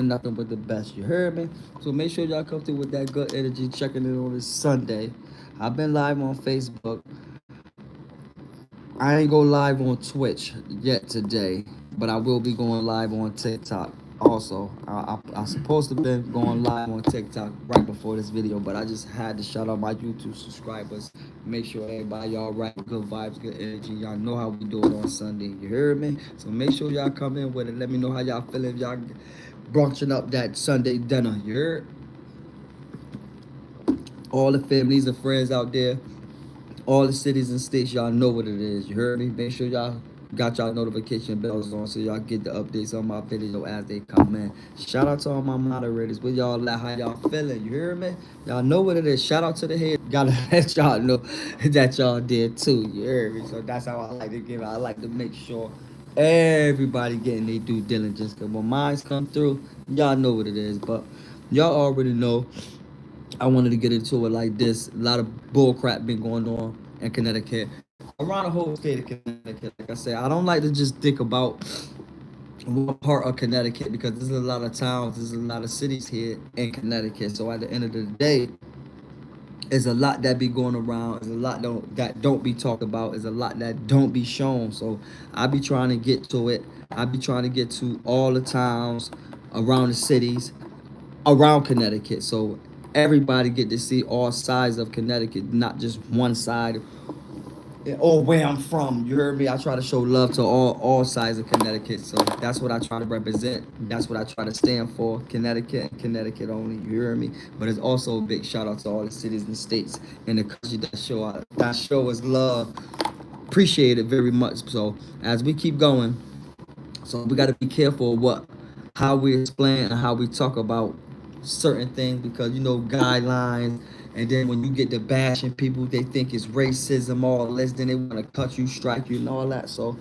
nothing but the best. You heard me? So make sure y'all come through with that good energy, checking in on this Sunday. I've been live on Facebook. I ain't go live on Twitch yet today, but I will be going live on TikTok. Also, I supposed to been going live on TikTok right before this video, but I just had to shout out my YouTube subscribers. Make sure everybody y'all right, good vibes, good energy. Y'all know how we do it on Sunday. You heard me? So make sure y'all come in with it. Let me know how y'all feeling. If y'all brunching up that Sunday dinner. You heard? All the families and friends out there, all the cities and states, y'all know what it is. You heard me? Make sure y'all got y'all notification bells on so y'all get the updates on my video as they come in. Shout out to all my moderators. Where y'all at? How y'all feeling? You hear me? Y'all know what it is. Shout out to the head. Gotta let y'all know that y'all did too. You heard me? So that's how I like to give it. I like to make sure everybody getting their due diligence. Cause when mines come through, y'all know what it is. But y'all already know I wanted to get into it like this. A lot of bull crap been going on in Connecticut, around the whole state of Connecticut. Like I said, I don't like to just think about one part of Connecticut because there's a lot of towns, there's a lot of cities here in Connecticut. So at the end of the day, there's a lot that be going around. There's a lot that don't be talked about. There's a lot that don't be shown. So I be trying to get to it. I be trying to get to all the towns around the cities around Connecticut. So everybody get to see all sides of Connecticut, not just one side or where I'm from. You heard me? I try to show love to all sides of Connecticut. So that's what I try to represent. That's what I try to stand for. Connecticut and Connecticut only. You hear me? But it's also a big shout out to all the cities and states in the country that show us love. Appreciate it very much. So as we keep going, so we got to be careful of how we explain and how we talk about certain things because guidelines. And then when you get to bashing people, they think it's racism, all this. Then they want to cut you, strike you, and all that. So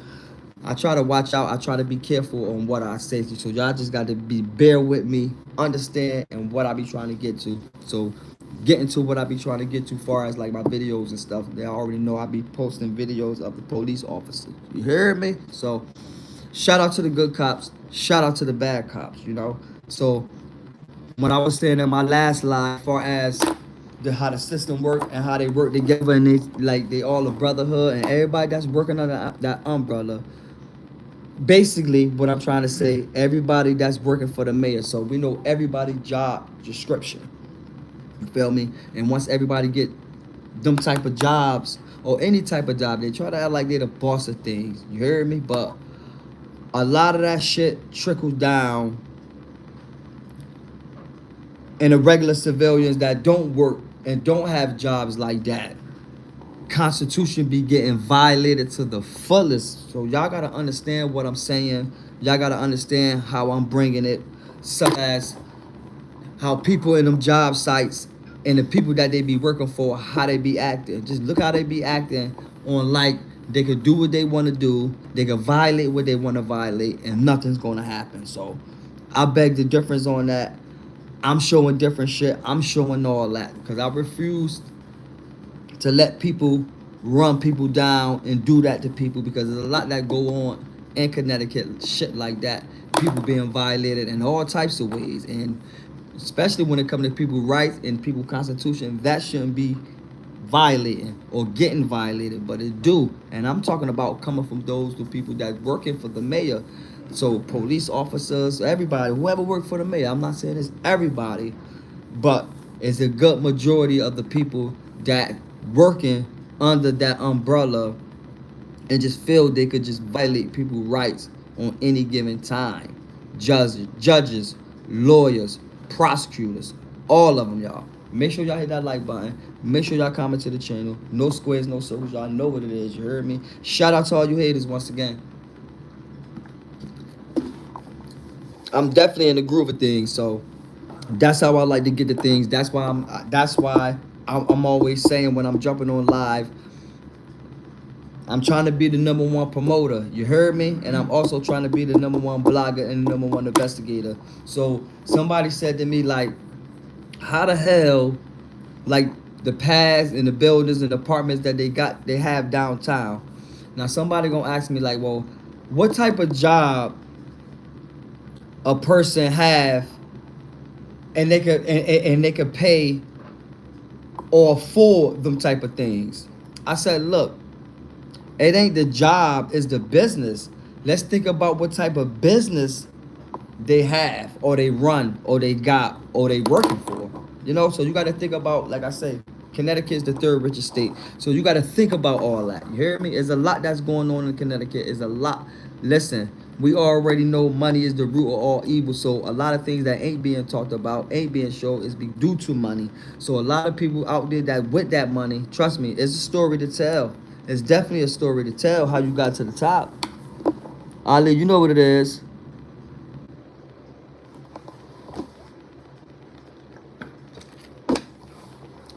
I try to watch out. I try to be careful on what I say. So y'all just got to bear with me, understand, and what I be trying to get to. So getting to what I be trying to get to, far as like my videos and stuff. They already know I be posting videos of the police officers. You heard me? So shout out to the good cops. Shout out to the bad cops. So what I was saying in my last live, far as how the system work and how they work together, and they all a brotherhood, and everybody that's working under that umbrella. Basically, what I'm trying to say, everybody that's working for the mayor. So we know everybody's job description. You feel me? And once everybody get them type of jobs or any type of job, they try to act like they're the boss of things. You heard me? But a lot of that shit trickles down and the regular civilians that don't work and don't have jobs like that. Constitution be getting violated to the fullest. So y'all gotta understand what I'm saying. Y'all gotta understand how I'm bringing it, such as how people in them job sites and the people that they be working for, how they be acting. Just look how they be acting on, like they could do what they want to do, they could violate what they want to violate, and nothing's gonna happen. So I beg the difference on that. I'm showing different shit. I'm showing all that because I refuse to let people run people down and do that to people, because there's a lot that go on in Connecticut, shit like that. People being violated in all types of ways, and especially when it comes to people's rights and people's constitution, that shouldn't be violating or getting violated, but it do. And I'm talking about coming from those the people that working for the mayor. So police officers, everybody, whoever worked for the mayor. I'm not saying it's everybody, but it's a good majority of the people that working under that umbrella and just feel they could just violate people's rights on any given time. Judges, lawyers, prosecutors, all of them, y'all. Make sure y'all hit that like button. Make sure y'all comment to the channel. No squares, no circles. Y'all know what it is. You heard me? Shout out to all you haters once again. I'm definitely in the groove of things, so that's how I like to get the things. That's why I'm always saying when I'm jumping on live, I'm trying to be the #1 promoter. You heard me? And I'm also trying to be the #1 blogger and the #1 investigator. So somebody said to me, like, how the hell, like, the pads and the buildings and apartments that they have downtown. Now somebody gonna ask me like, well, what type of job a person have, and they could pay or afford them type of things. I said, look, it ain't the job, it's the business. Let's think about what type of business they have or they run or they got or they working for. So you got to think about, like I say, Connecticut is the third richest state. So you got to think about all that. You hear me? There's a lot that's going on in Connecticut. There's a lot. Listen, we already know money is the root of all evil. So a lot of things that ain't being talked about, ain't being shown, is be due to money. So a lot of people out there that with that money, trust me, it's a story to tell. It's definitely a story to tell how you got to the top. Ali, you know what it is.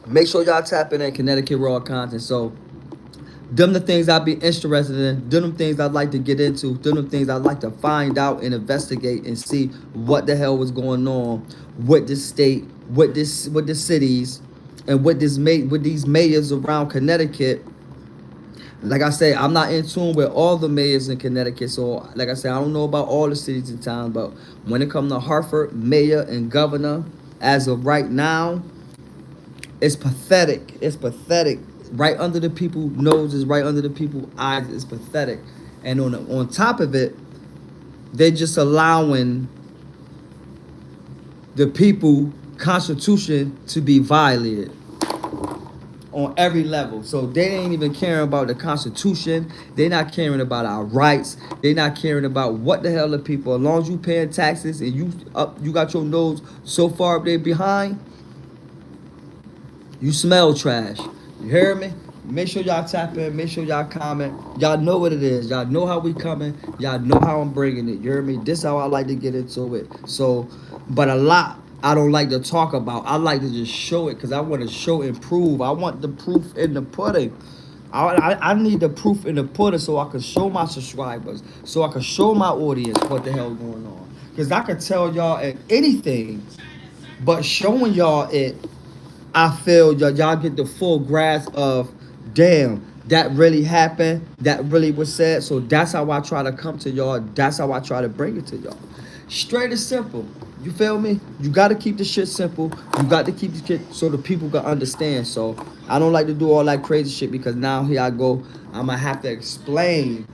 Make sure y'all tap in at Connecticut Raw content. So, them the things I be interested in. Them things I'd like to get into. Them things I'd like to find out and investigate and see what the hell was going on with this state, with the cities, and with these mayors around Connecticut. Like I say, I'm not in tune with all the mayors in Connecticut. So, like I said, I don't know about all the cities and towns. But when it comes to Hartford, mayor and governor, as of right now, it's pathetic. It's pathetic. Right under the people's noses, right under the people's eyes. It's pathetic. And on top of it, they're just allowing the people constitution to be violated on every level. So they ain't even caring about the Constitution. They're not caring about our rights. They're not caring about what the hell the people. As long as you paying taxes and you got your nose so far up there behind, you smell trash. You hear me? Make sure y'all tap in. Make sure y'all comment. Y'all know what it is. Y'all know how we coming. Y'all know how I'm bringing it. You hear me? This is how I like to get into it. So, but a lot I don't like to talk about. I like to just show it because I want to show and prove. I want the proof in the pudding. I need the proof in the pudding so I can show my subscribers, so I can show my audience what the hell going on. Because I can tell y'all anything, but showing y'all it, I feel y'all get the full grasp of, damn, that really happened. That really was said. So that's how I try to come to y'all. That's how I try to bring it to y'all. Straight and simple. You feel me? You got to keep the shit simple. You got to keep the shit so the people can understand. So I don't like to do all that crazy shit because now here I go. I'm going to have to explain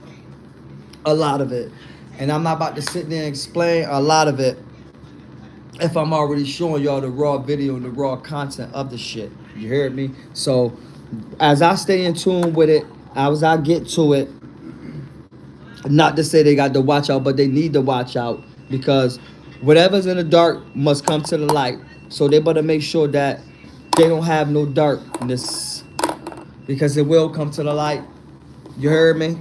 a lot of it. And I'm not about to sit there and explain a lot of it if I'm already showing y'all the raw video and the raw content of the shit. You heard me? So as I stay in tune with it, as I get to it, not to say they got to watch out, but they need to watch out because whatever's in the dark must come to the light. So they better make sure that they don't have no darkness because it will come to the light. You heard me?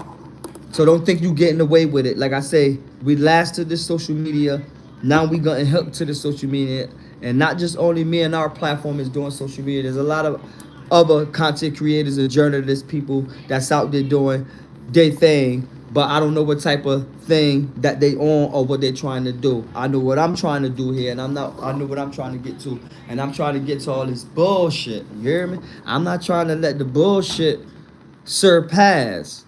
So don't think you getting away with it. Like I say, we last to this social media. Now we getting hooked to the social media. And not just only me and our platform is doing social media. There's a lot of other content creators and journalists, people that's out there doing their thing. But I don't know what type of thing that they on or what they're trying to do. I know what I'm trying to do here, and I know what I'm trying to get to. And I'm trying to get to all this bullshit. You hear me? I'm not trying to let the bullshit surpass.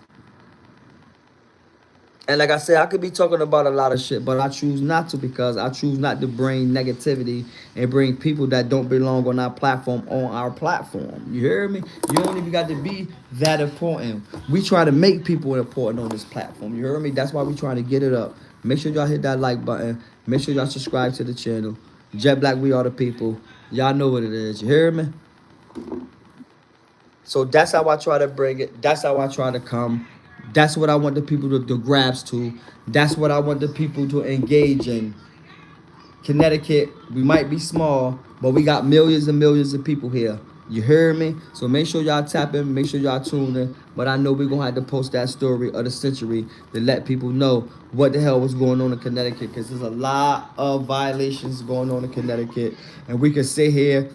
And like I said, I could be talking about a lot of shit, but I choose not to because I choose not to bring negativity and bring people that don't belong on our platform on our platform. You hear me? You don't even got to be that important. We try to make people important on this platform. You hear me? That's why we trying to get it up. Make sure y'all hit that like button. Make sure y'all subscribe to the channel. Jet Black, we are the people. Y'all know what it is. You hear me? So that's how I try to bring it. That's how I try to come. That's what I want the people to grasp to. That's what I want the people to engage in. Connecticut, we might be small, but we got millions and millions of people here. You hear me? So make sure y'all tap in. Make sure y'all tune in. But I know we're going to have to post that story of the century to let people know what the hell was going on in Connecticut. Because there's a lot of violations going on in Connecticut. And we can sit here,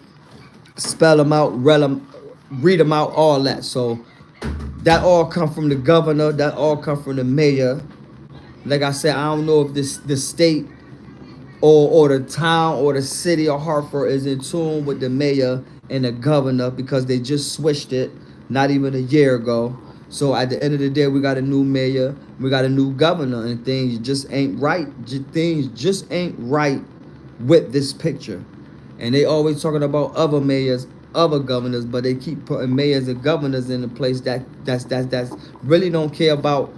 spell them out, read them out, all that. So that all come from the governor. That all come from the mayor. Like I said, I don't know if the state or the town or the city of Hartford is in tune with the mayor and the governor because they just switched it not even a year ago. So at the end of the day, we got a new mayor, we got a new governor, and things just ain't right. Things just ain't right with this picture. And they always talking about other mayors, other governors, but they keep putting mayors and governors in a place that's really don't care about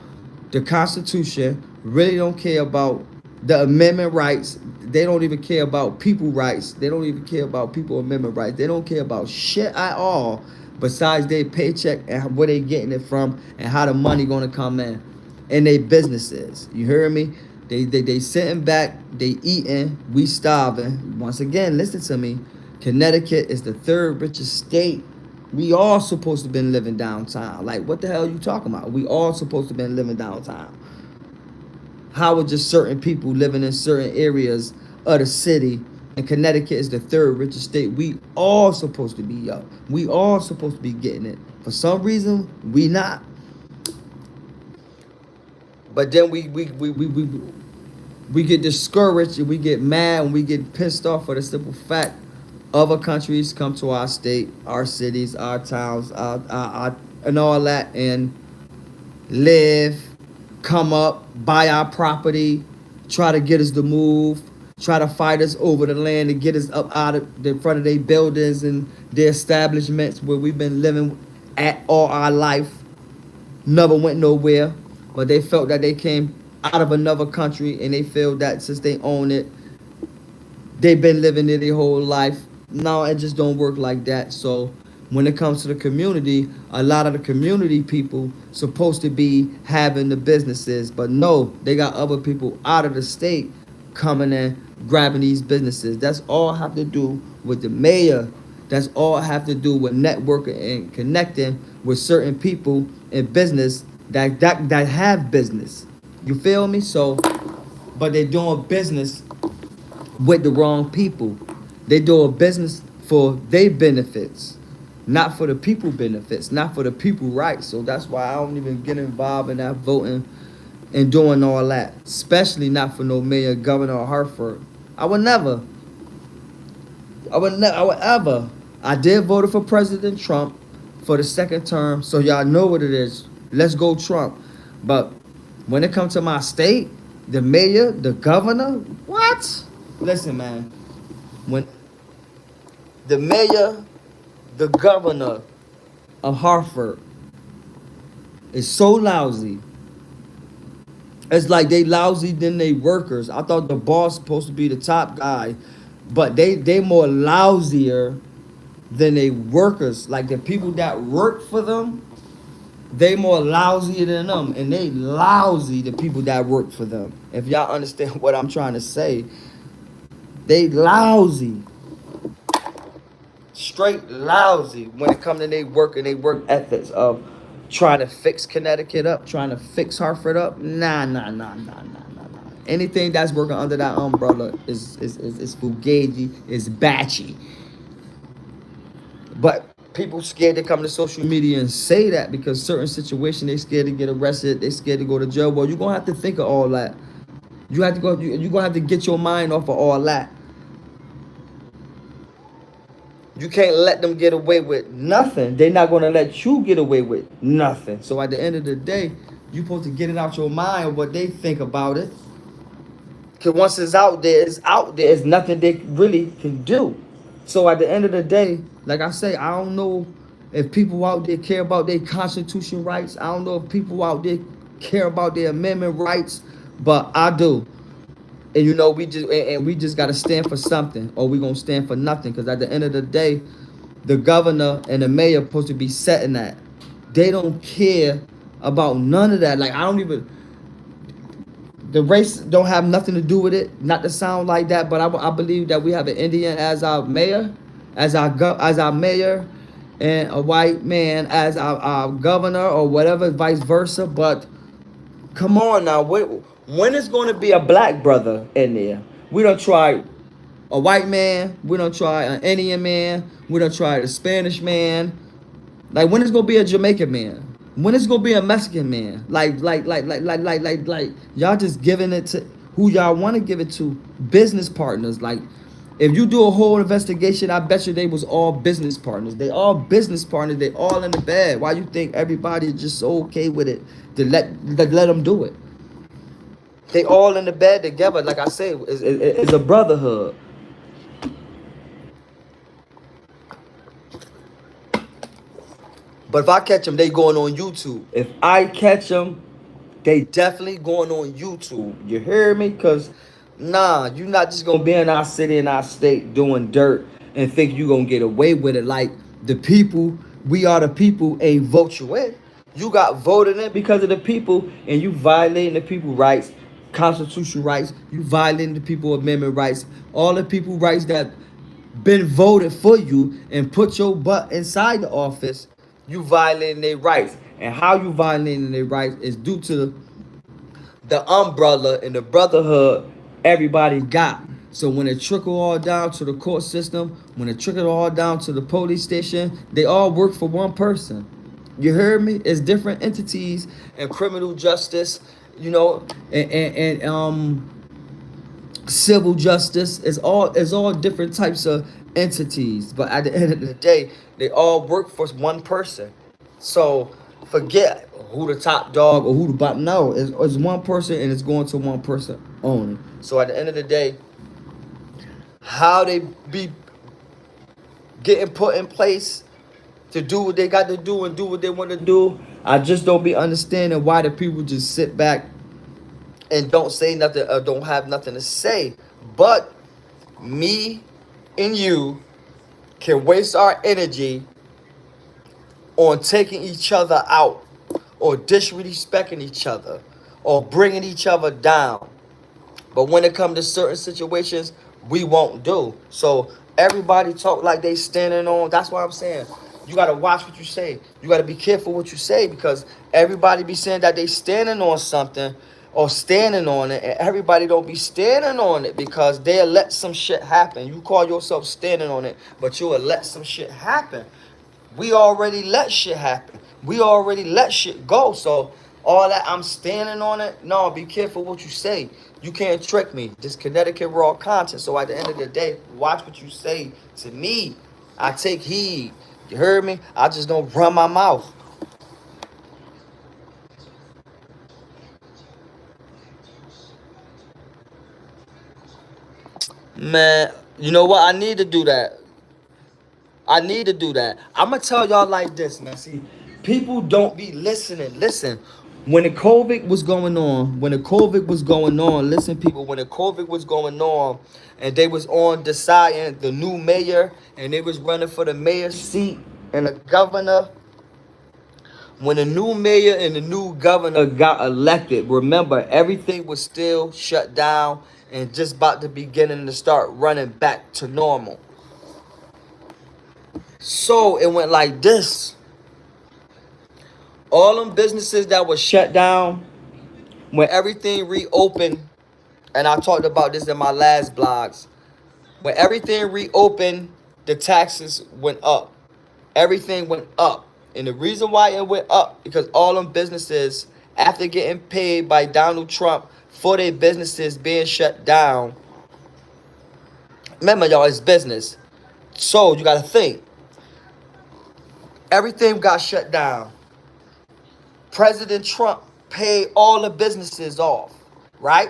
the Constitution, really don't care about the amendment rights. They don't even care about people rights. They don't even care about people amendment rights. They don't care about shit at all besides their paycheck and where they getting it from and how the money gonna come in and their businesses. You hear me? They sitting back, they eating, we starving. Once again, listen to me. Connecticut is the third richest state. We all supposed to been living downtown. Like, what the hell are you talking about? We all supposed to been living downtown. How are just certain people living in certain areas of the city, and Connecticut is the third richest state? We all supposed to be up. We all supposed to be getting it. For some reason, we not. But then we get discouraged and we get mad and we get pissed off for the simple fact other countries come to our state, our cities, our towns, and all that, and live, come up, buy our property, try to get us to move, try to fight us over the land and get us up out of the front of their buildings and their establishments where we've been living at all our life. Never went nowhere, but they felt that they came out of another country and they feel that since they own it, they've been living there their whole life. No, it just don't work like that. So when it comes to the community, a lot of the community people supposed to be having the businesses, but no, they got other people out of the state coming in, grabbing these businesses. That's all I have to do with the mayor. That's all I have to do with networking and connecting with certain people in business that have business. You feel me? So, but they're doing business with the wrong people. They doing business for their benefits, not for the people benefits, not for the people rights. So that's why I don't even get involved in that voting and doing all that, especially not for no mayor, governor, or Hartford. I would never. I would ever. I did vote for President Trump for the second term, so y'all know what it is. Let's go Trump. But when it comes to my state, the mayor, the governor, what? Listen, man. When the mayor, the governor of Hartford is so lousy, it's like they lousy than they workers. I thought the boss supposed to be the top guy, but they more lousier than they workers. Like the people that work for them, they more lousy than them, and they lousy the people that work for them. If y'all understand what I'm trying to say, they lousy, straight lousy when it comes to their work and they work ethics of trying to fix Connecticut up, trying to fix Hartford up. Nah. Anything that's working under that umbrella is fugazi, is batchy. But people scared to come to social media and say that because certain situations they scared to get arrested, they scared to go to jail. Well, you're gonna have to think of all that. You have to go. You're gonna have to get your mind off of all that. You can't let them get away with nothing. They're not gonna let you get away with nothing. So at the end of the day, you're supposed to get it out your mind what they think about it. Cause once it's out there, it's out there. It's nothing they really can do. So at the end of the day, like I say, I don't know if people out there care about their constitution rights. I don't know if people out there care about their amendment rights, but I do. And you know, we just gotta stand for something, or we gonna stand for nothing. Cause at the end of the day, the governor and the mayor are supposed to be setting that. They don't care about none of that. Like I don't even. The race don't have nothing to do with it. Not to sound like that, but I believe that we have an Indian as our mayor, as our mayor, and a white man as our governor, or whatever, vice versa. But come on now, when is going to be a black brother in there? We don't try a white man. We don't try an Indian man. We don't try a Spanish man. Like when is gonna be a Jamaican man? When is gonna be a Mexican man? Like y'all just giving it to who y'all want to give it to. Business partners. Like If you do a whole investigation, I bet you they was all business partners. They all business partners. They all in the bed. Why you think everybody is just so okay with it to let them do it? They all in the bed together. Like I say, it's a brotherhood. But if I catch them, they going on YouTube. If I catch them, they definitely going on YouTube. You hear me? Cause nah, you not just gonna be in our city and our state doing dirt and think you gonna get away with it. Like the people, we are the people, ain't vote you in. You got voted in because of the people, and you violating the people rights, constitutional rights. You violating the people amendment rights, all the people rights that been voted for you and put your butt inside the office. You violating their rights, and how you violating their rights is due to the umbrella and the brotherhood everybody got. So when it trickle all down to the court system, when it trickle all down to the police station, they all work for one person. You heard me? It's different entities and criminal justice, you know, and civil justice. It's all different types of entities. But at the end of the day, they all work for one person. So forget who the top dog or who the bottom. No, it's one person and it's going to one person only. So at the end of the day, how they be getting put in place to do what they got to do and do what they want to do, I just don't be understanding why the people just sit back and don't say nothing or don't have nothing to say. But me and you can waste our energy on taking each other out or disrespecting each other or bringing each other down. But when it comes to certain situations, we won't do. So everybody talk like they standing on. That's why I'm saying you got to watch what you say. You got to be careful what you say, because everybody be saying that they standing on something or standing on it, and everybody don't be standing on it because they'll let some shit happen. You call yourself standing on it, but you'll let some shit happen. We already let shit happen. We already let shit go. So all that I'm standing on it, no, be careful what you say. You can't trick me. This Connecticut raw content. So at the end of the day, watch what you say to me. I take heed. You heard me? I just don't run my mouth. Man, you know what? I need to do that. I need to do that. I'm gonna tell y'all like this, man. See, people don't be listening. Listen, when the COVID was going on, listen, people, when the COVID was going on, and they was on deciding the new mayor, and they was running for the mayor seat and the governor. When the new mayor and the new governor got elected, remember everything was still shut down and just about to beginning to start running back to normal. So it went like this. All them businesses that were shut down, when everything reopened, and I talked about this in my last blogs, when everything reopened, the taxes went up. Everything went up. And the reason why it went up, because all them businesses, after getting paid by Donald Trump for their businesses being shut down, remember y'all, it's business. So you gotta think. Everything got shut down. President Trump paid all the businesses off, right?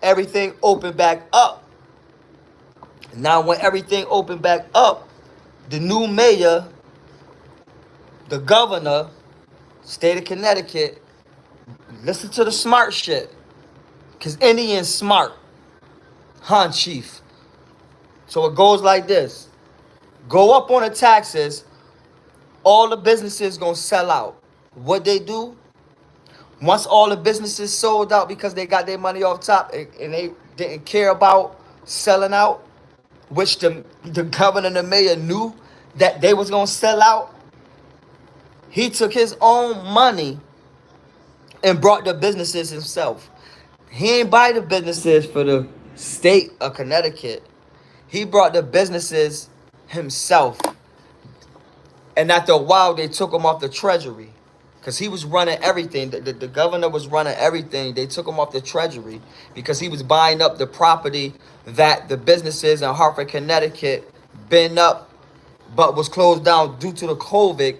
Everything opened back up. Now, when everything opened back up, the new mayor, the governor, state of Connecticut, listen to the smart shit. Because Indians smart. Huh, chief? So it goes like this. Go up on the taxes, all the businesses gonna sell out. What they do, once all the businesses sold out because they got their money off top and they didn't care about selling out, which the governor and the mayor knew that they was gonna sell out, he took his own money and brought the businesses himself. He ain't buy the businesses for the state of Connecticut. He brought the businesses himself. And after a while, they took them off the treasury. because he was running everything. The governor was running everything. They took him off the treasury because he was buying up the property that the businesses in Hartford, Connecticut been up, but was closed down due to the COVID,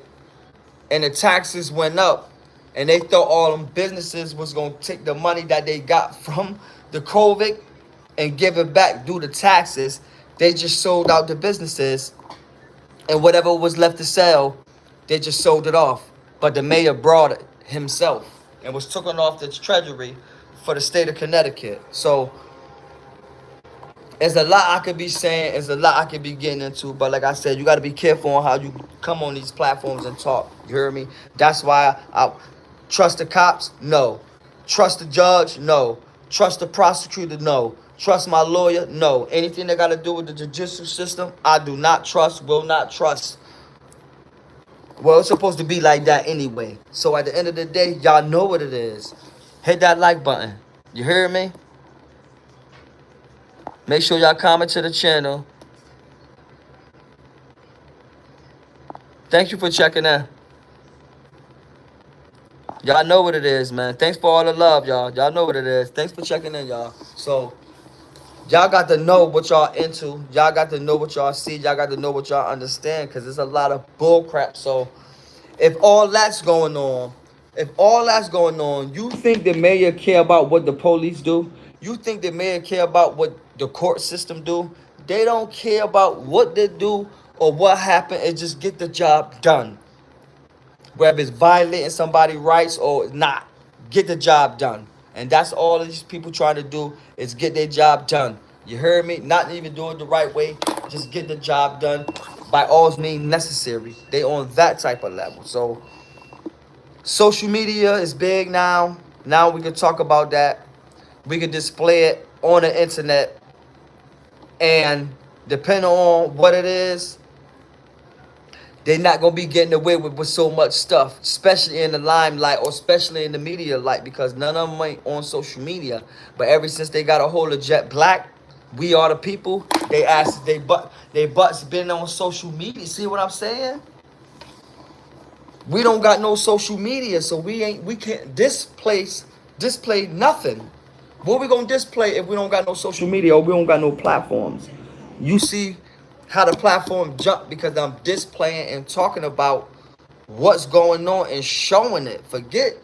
and the taxes went up. And they thought all them businesses was going to take the money that they got from the COVID and give it back due to taxes. They just sold out the businesses, and whatever was left to sell, they just sold it off. But the mayor brought it himself and was taken off the treasury for the state of Connecticut. So there's a lot I could be saying. There's a lot I could be getting into. But like I said, you got to be careful on how you come on these platforms and talk. You hear me? That's why I trust the cops? No. Trust the judge? No. Trust the prosecutor? No. Trust my lawyer? No. Anything that got to do with the judicial system, I do not trust, will not trust. Well, it's supposed to be like that anyway. So at the end of the day, y'all know what it is. Hit that like button. You hear me? Make sure y'all comment to the channel. Thank you for checking in. Y'all know what it is, man. Thanks for all the love, y'all. Y'all know what it is. Thanks for checking in, y'all. So, y'all got to know what y'all into. Y'all got to know what y'all see. Y'all got to know what y'all understand, because there's a lot of bull crap. So, if all that's going on, you think the mayor care about what the police do? You think the mayor care about what the court system do? They don't care about what they do or what happened, and just get the job done. Whether it's violating somebody's rights or not, get the job done. And that's all these people trying to do, is get their job done. You heard me? Not even do it the right way, just get the job done by all means necessary. They on that type of level. So social media is big now. Now we can talk about that. We can display it on the internet, and depending on what it is, they're not going to be getting away with so much stuff, especially in the limelight or especially in the media light, because none of them ain't on social media. But ever since they got a hold of Jet Black, We Are the People, they butts been on social media. See what I'm saying? We don't got no social media, so we can't display nothing. What we gonna display if we don't got no social media or we don't got no platforms? You see how the platform jumped because I'm displaying and talking about what's going on and showing it. Forget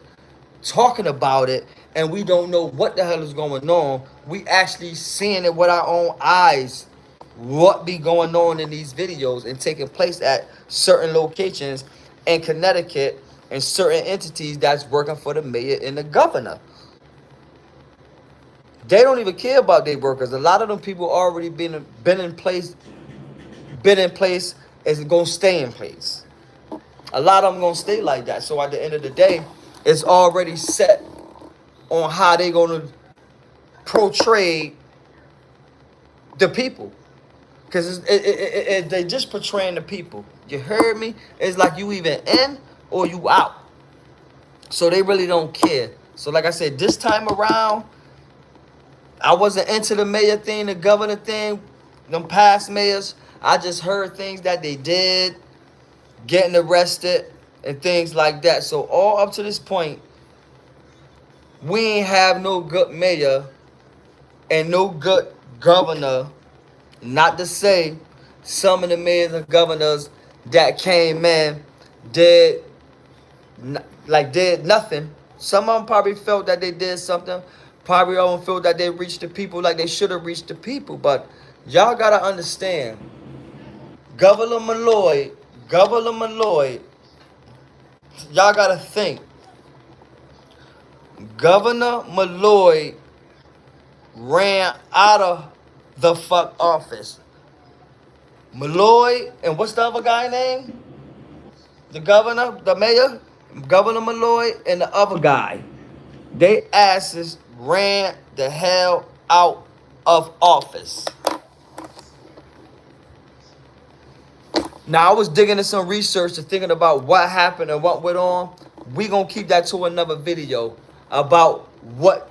talking about it and we don't know what the hell is going on. We actually seeing it with our own eyes, what be going on in these videos and taking place at certain locations in Connecticut and certain entities that's working for the mayor and the governor. They don't even care about their workers. A lot of them people already been in place and gonna stay in place. A lot of them gonna stay like that. So at the end of the day, it's already set on how they gonna portray the people. Because they just portraying the people. You heard me? It's like you either in or you out. So they really don't care. So like I said, this time around, I wasn't into the mayor thing, the governor thing, them past mayors. I just heard things that they did, getting arrested and things like that. So all up to this point, we ain't have no good mayor and no good governor. Not to say some of the mayors and governors that came in did nothing. Some of them probably felt that they did something. Probably all of them felt that they reached the people like they should have reached the people. But y'all gotta understand, Governor Malloy, y'all gotta think. Governor Malloy ran out of the fuck office. Malloy, and what's the other guy name? The governor, the mayor, Governor Malloy, and the other guy. They asses ran the hell out of office. Now, I was digging into some research and thinking about what happened and what went on. We gonna keep that to another video about what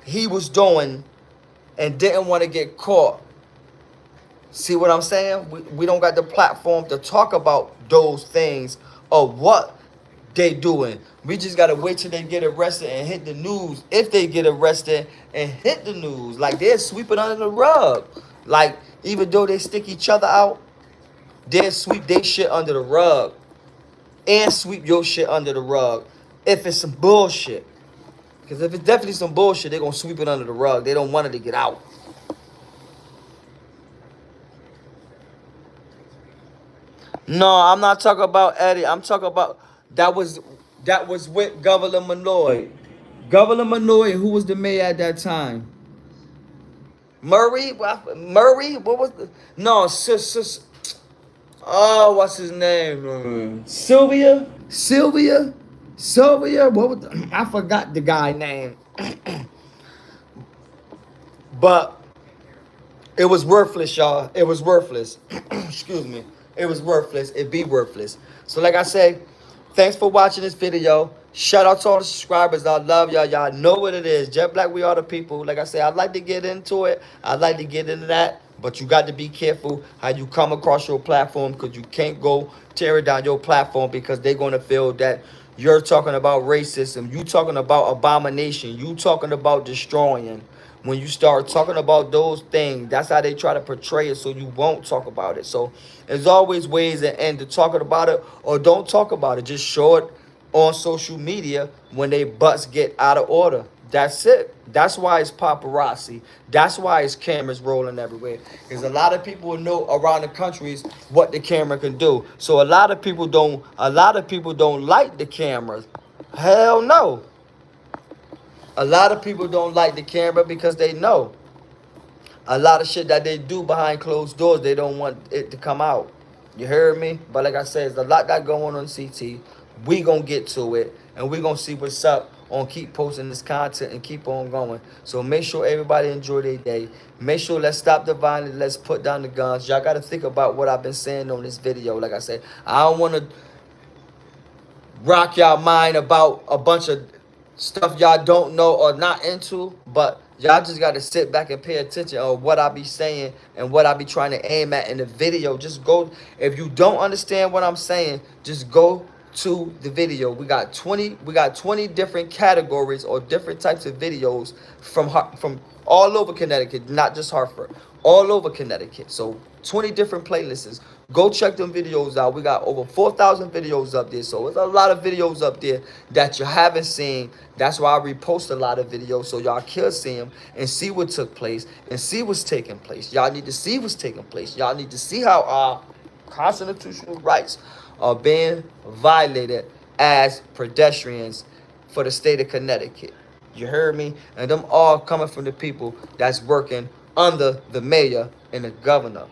he was doing and didn't want to get caught. See what I'm saying? We don't got the platform to talk about those things or what they doing. We just gotta wait till they get arrested and hit the news. If they get arrested and hit the news, like they're sweeping under the rug. Like even though they stick each other out, they'll sweep their shit under the rug and sweep your shit under the rug. If it's some bullshit, because if it's definitely some bullshit, they're gonna sweep it under the rug. They don't want it to get out. No, I'm not talking about Eddie. I'm talking about that was that was with Governor Malloy. Governor Malloy, who was the mayor at that time? Murray? Murray? What was the no oh, what's his name? Sylvia? Sylvia? Sylvia? What was I forgot the guy name. But it was worthless, y'all. It was worthless. Excuse me. It was worthless. It be worthless. So like I say, thanks for watching this video. Shout out to all the subscribers. I love y'all. Y'all know what it is. Jet Black, we are the people. Like I say, I'd like to get into it. I'd like to get into that. But you got to be careful how you come across your platform, because you can't go tearing down your platform because they're going to feel that you're talking about racism. You talking about abomination. You talking about destroying. When you start talking about those things, that's how they try to portray it, so you won't talk about it. So there's always ways to end to talking about it, or don't talk about it. Just show it on social media when they butts get out of order. That's it. That's why it's paparazzi. That's why it's cameras rolling everywhere. Because a lot of people know around the countries what the camera can do. So a lot of people don't like the cameras. Hell no. A lot of people don't like the camera because they know a lot of shit that they do behind closed doors, they don't want it to come out. You heard me? But like I said, there's a lot that going on CT. We gonna get to it, and we gonna see what's up on keep posting this content and keep on going. So make sure everybody enjoy their day. Make sure let's stop the violence. Let's put down the guns. Y'all got to think about what I've been saying on this video. Like I said, I don't want to rock y'all mind about a bunch of stuff y'all don't know or not into, but y'all just got to sit back and pay attention on what I be saying and what I be trying to aim at in the video. Just go, if you don't understand what I'm saying, just go to the video. We got 20 different categories or different types of videos from all over Connecticut, not just Hartford, all over Connecticut. So 20 different playlists. Go check them videos out. We got over 4,000 videos up there. So there's a lot of videos up there that you haven't seen. That's why I repost a lot of videos so y'all can see them and see what took place and see what's taking place. Y'all need to see what's taking place. Y'all need to see how our constitutional rights are being violated as pedestrians for the state of Connecticut. You heard me? And them all coming from the people that's working under the mayor and the governor.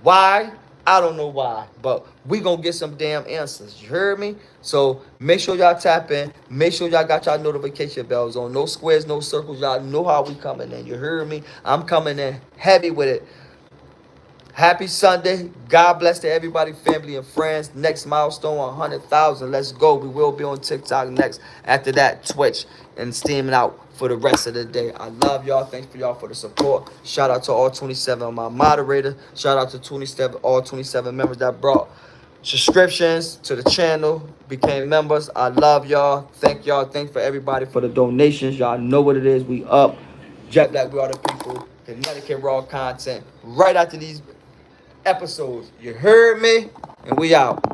Why? I don't know why, but we gonna get some damn answers. You heard me? So make sure y'all tap in. Make sure y'all got y'all notification bells on. No squares, no circles. Y'all know how we coming in. You heard me? I'm coming in heavy with it. Happy Sunday. God bless to everybody, family, and friends. Next milestone, 100,000. Let's go. We will be on TikTok next. After that, Twitch and steaming out for the rest of the day. I love y'all. Thanks for y'all for the support. Shout out to all 27 of my moderators. Shout out to all 27 members that brought subscriptions to the channel, became members. I love y'all. Thank y'all. Thanks for everybody for the donations. Y'all know what it is. We up. Jet Black, we are the people. Connecticut Raw content right after these episodes. You heard me? And we out.